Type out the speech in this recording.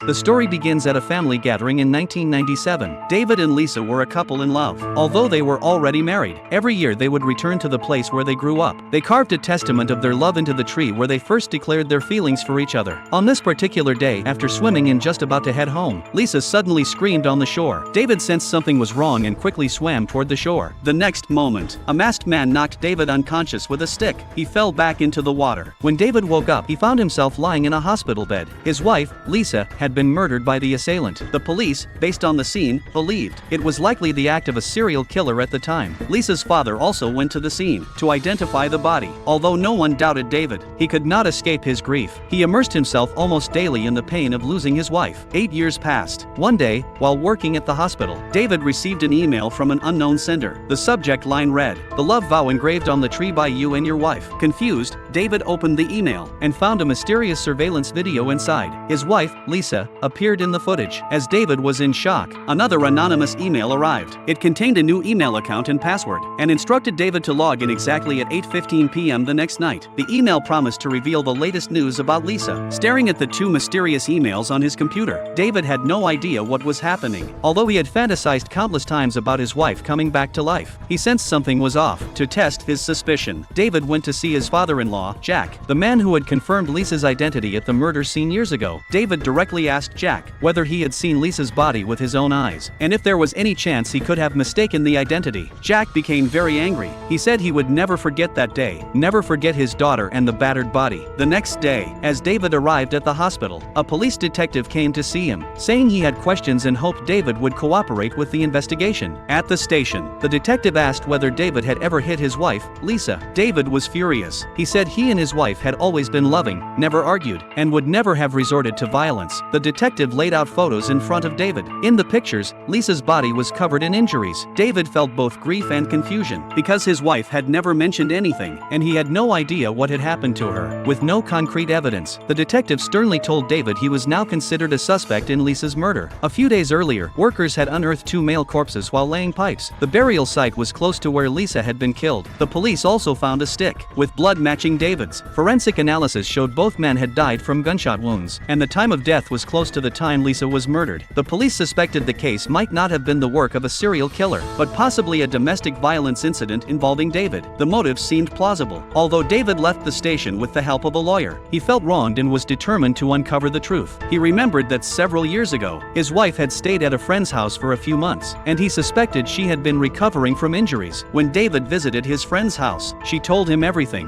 The story begins at a family gathering in 1997. David and Lisa were a couple in love. Although they were already married, every year they would return to the place where they grew up. They carved a testament of their love into the tree where they first declared their feelings for each other. On this particular day, after swimming and just about to head home, Lisa suddenly screamed on the shore. David sensed something was wrong and quickly swam toward the shore. The next moment, a masked man knocked David unconscious with a stick. He fell back into the water. When David woke up, he found himself lying in a hospital bed. His wife, Lisa, had been murdered by the assailant. The police, based on the scene, believed it was likely the act of a serial killer at the time. Lisa's father also went to the scene to identify the body. Although no one doubted David, he could not escape his grief. He immersed himself almost daily in the pain of losing his wife. 8 years passed. One day, while working at the hospital, David received an email from an unknown sender. The subject line read, "The love vow engraved on the tree by you and your wife." Confused, David opened the email and found a mysterious surveillance video inside. His wife, Lisa, appeared in the footage. As David was in shock, another anonymous email arrived. It contained a new email account and password, and instructed David to log in exactly at 8:15 p.m. the next night. The email promised to reveal the latest news about Lisa. Staring at the two mysterious emails on his computer, David had no idea what was happening. Although he had fantasized countless times about his wife coming back to life, he sensed something was off. To test his suspicion, David went to see his father-in-law, Jack, the man who had confirmed Lisa's identity at the murder scene years ago. David directly asked Jack whether he had seen Lisa's body with his own eyes, and if there was any chance he could have mistaken the identity. Jack became very angry. He said he would never forget that day, never forget his daughter and the battered body. The next day, as David arrived at the hospital, a police detective came to see him, saying he had questions and hoped David would cooperate with the investigation. At the station, the detective asked whether David had ever hit his wife, Lisa. David was furious. He said he and his wife had always been loving, never argued, and would never have resorted to violence. The detective laid out photos in front of David. In the pictures, Lisa's body was covered in injuries. David felt both grief and confusion, because his wife had never mentioned anything, and he had no idea what had happened to her. With no concrete evidence, the detective sternly told David he was now considered a suspect in Lisa's murder. A few days earlier, workers had unearthed two male corpses while laying pipes. The burial site was close to where Lisa had been killed. The police also found a stick, with blood matching David's. Forensic analysis showed both men had died from gunshot wounds, and the time of death was close to the time Lisa was murdered. The police suspected the case might not have been the work of a serial killer, but possibly a domestic violence incident involving David. The motive seemed plausible. Although David left the station with the help of a lawyer, he felt wronged and was determined to uncover the truth. He remembered that several years ago, his wife had stayed at a friend's house for a few months, and he suspected she had been recovering from injuries. When David visited his friend's house, she told him everything.